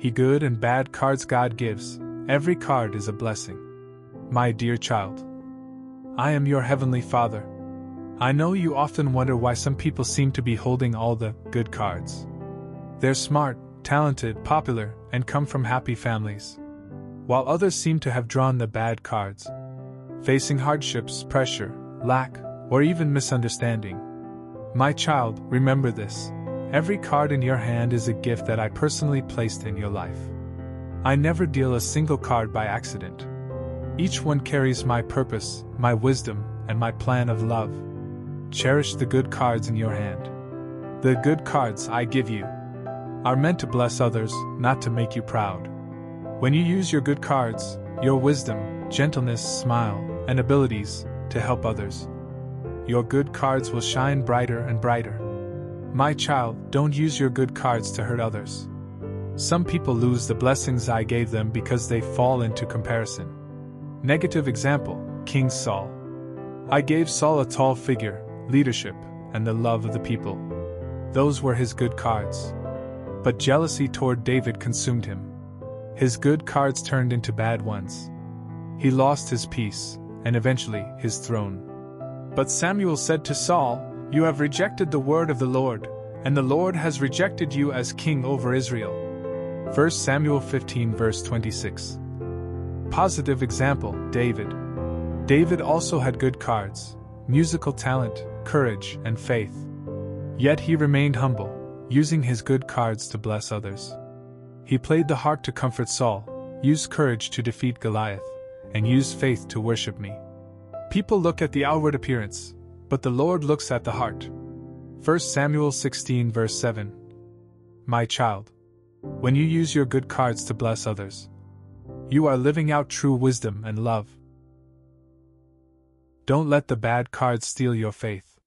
Good and bad cards God gives, every card is a blessing. My dear child, I am your Heavenly Father. I know you often wonder why some people seem to be holding all the good cards. They're smart, talented, popular, and come from happy families, while others seem to have drawn the bad cards, facing hardships, pressure, lack, or even misunderstanding. My child, remember this. Every card in your hand is a gift that I personally placed in your life. I never deal a single card by accident. Each one carries my purpose, my wisdom, and my plan of love. Cherish the good cards in your hand. The good cards I give you are meant to bless others, not to make you proud. When you use your good cards, your wisdom, gentleness, smile, and abilities to help others, your good cards will shine brighter and brighter. My child, don't use your good cards to hurt others. Some people lose the blessings I gave them because they fall into comparison. Negative example, King Saul. I gave Saul a tall figure, leadership, and the love of the people. Those were his good cards. But jealousy toward David consumed him. His good cards turned into bad ones. He lost his peace, and eventually his throne. But Samuel said to Saul, "You have rejected the word of the Lord, and the Lord has rejected you as king over Israel." 1 Samuel 15 verse 26. Positive example, David. David also had good cards, musical talent, courage, and faith. Yet he remained humble, using his good cards to bless others. He played the harp to comfort Saul, used courage to defeat Goliath, and used faith to worship me. People look at the outward appearance, but the Lord looks at the heart. 1 Samuel 16 verse 7. My child, when you use your good cards to bless others, you are living out true wisdom and love. Don't let the bad cards steal your faith.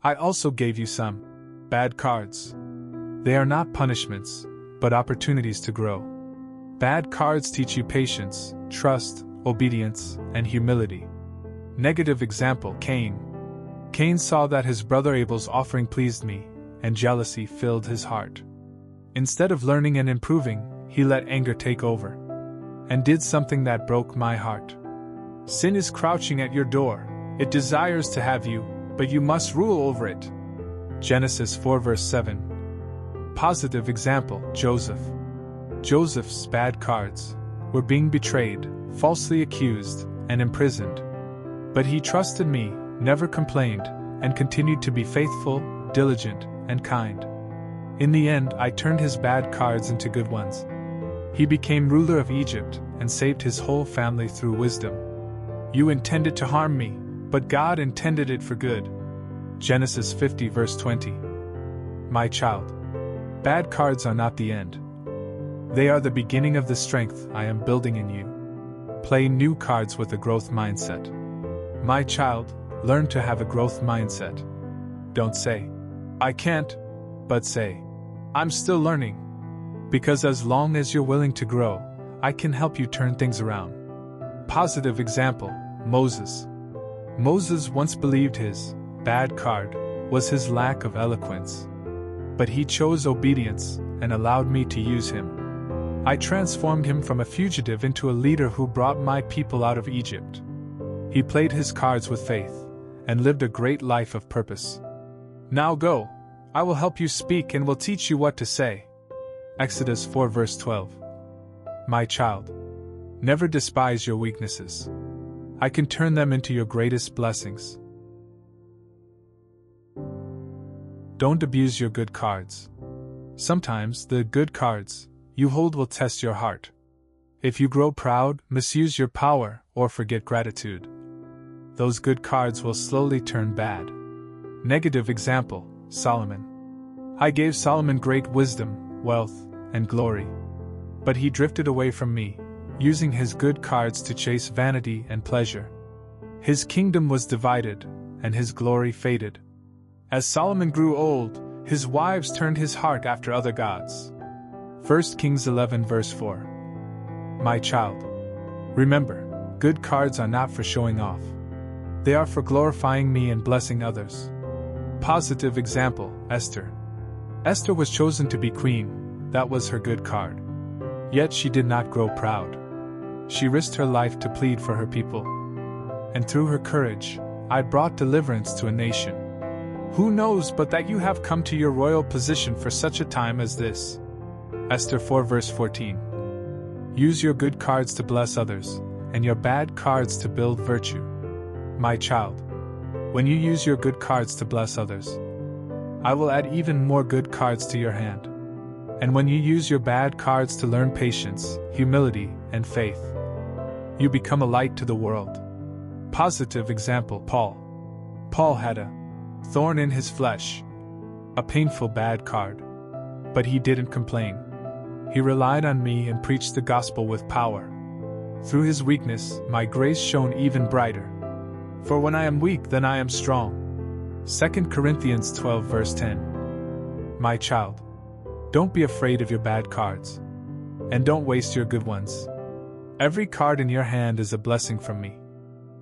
I also gave you some bad cards. They are not punishments, but opportunities to grow. Bad cards teach you patience, trust, obedience, and humility. Negative example, Cain. Cain saw that his brother Abel's offering pleased me, and jealousy filled his heart. Instead of learning and improving, he let anger take over, and did something that broke my heart. Sin is crouching at your door. It desires to have you, but you must rule over it. Genesis 4 verse 7. Positive example, Joseph. Joseph's bad cards were being betrayed, falsely accused, and imprisoned. But he trusted me, never complained, and continued to be faithful, diligent, and kind. In the end, I turned his bad cards into good ones. He became ruler of Egypt and saved his whole family through wisdom. You intended to harm me, but God intended it for good. Genesis 50 verse 20. My child, bad cards are not the end. They are the beginning of the strength I am building in you. Play new cards with a growth mindset. My child, learn to have a growth mindset. Don't say, "I can't," but say, "I'm still learning." Because as long as you're willing to grow, I can help you turn things around. Positive example, Moses. Moses once believed his bad card was his lack of eloquence. But he chose obedience and allowed me to use him. I transformed him from a fugitive into a leader who brought my people out of Egypt. He played his cards with faith and lived a great life of purpose. Now go, I will help you speak and will teach you what to say. Exodus 4 verse 12. My child, never despise your weaknesses. I can turn them into your greatest blessings. Don't abuse your good cards. Sometimes the good cards you hold will test your heart. If you grow proud, misuse your power, or forget gratitude, those good cards will slowly turn bad. Negative example, Solomon. I gave Solomon great wisdom, wealth, and glory. But he drifted away from me, using his good cards to chase vanity and pleasure. His kingdom was divided, and his glory faded. As Solomon grew old, his wives turned his heart after other gods. 1 Kings 11 verse 4. My child, remember, good cards are not for showing off. They are for glorifying me and blessing others. Positive example, Esther. Esther was chosen to be queen. That was her good card. Yet she did not grow proud. She risked her life to plead for her people. And through her courage, I brought deliverance to a nation. Who knows but that you have come to your royal position for such a time as this? Esther 4 verse 14. Use your good cards to bless others, and your bad cards to build virtue. My child, when you use your good cards to bless others, I will add even more good cards to your hand. And when you use your bad cards to learn patience, humility, and faith, you become a light to the world. Positive example: Paul. Paul had a thorn in his flesh, a painful bad card. But he didn't complain. He relied on me and preached the gospel with power. Through his weakness, my grace shone even brighter. For when I am weak, then I am strong. 2 Corinthians 12 verse 10. My child, don't be afraid of your bad cards. And don't waste your good ones. Every card in your hand is a blessing from me.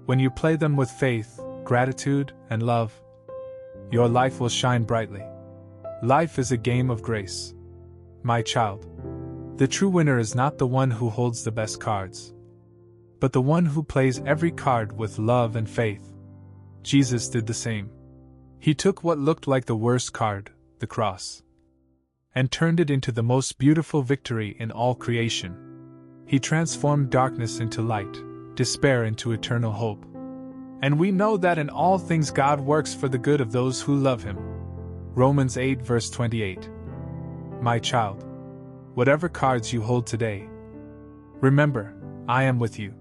When you play them with faith, gratitude, and love, your life will shine brightly. Life is a game of grace. My child, the true winner is not the one who holds the best cards, but the one who plays every card with love and faith. Jesus did the same. He took what looked like the worst card, the cross, and turned it into the most beautiful victory in all creation. He transformed darkness into light, despair into eternal hope. And we know that in all things God works for the good of those who love Him. Romans 8 verse 28. My child, whatever cards you hold today, remember, I am with you.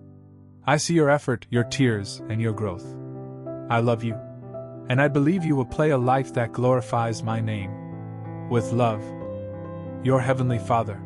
I see your effort, your tears, and your growth. I love you, and I believe you will play a life that glorifies my name. With love, your Heavenly Father.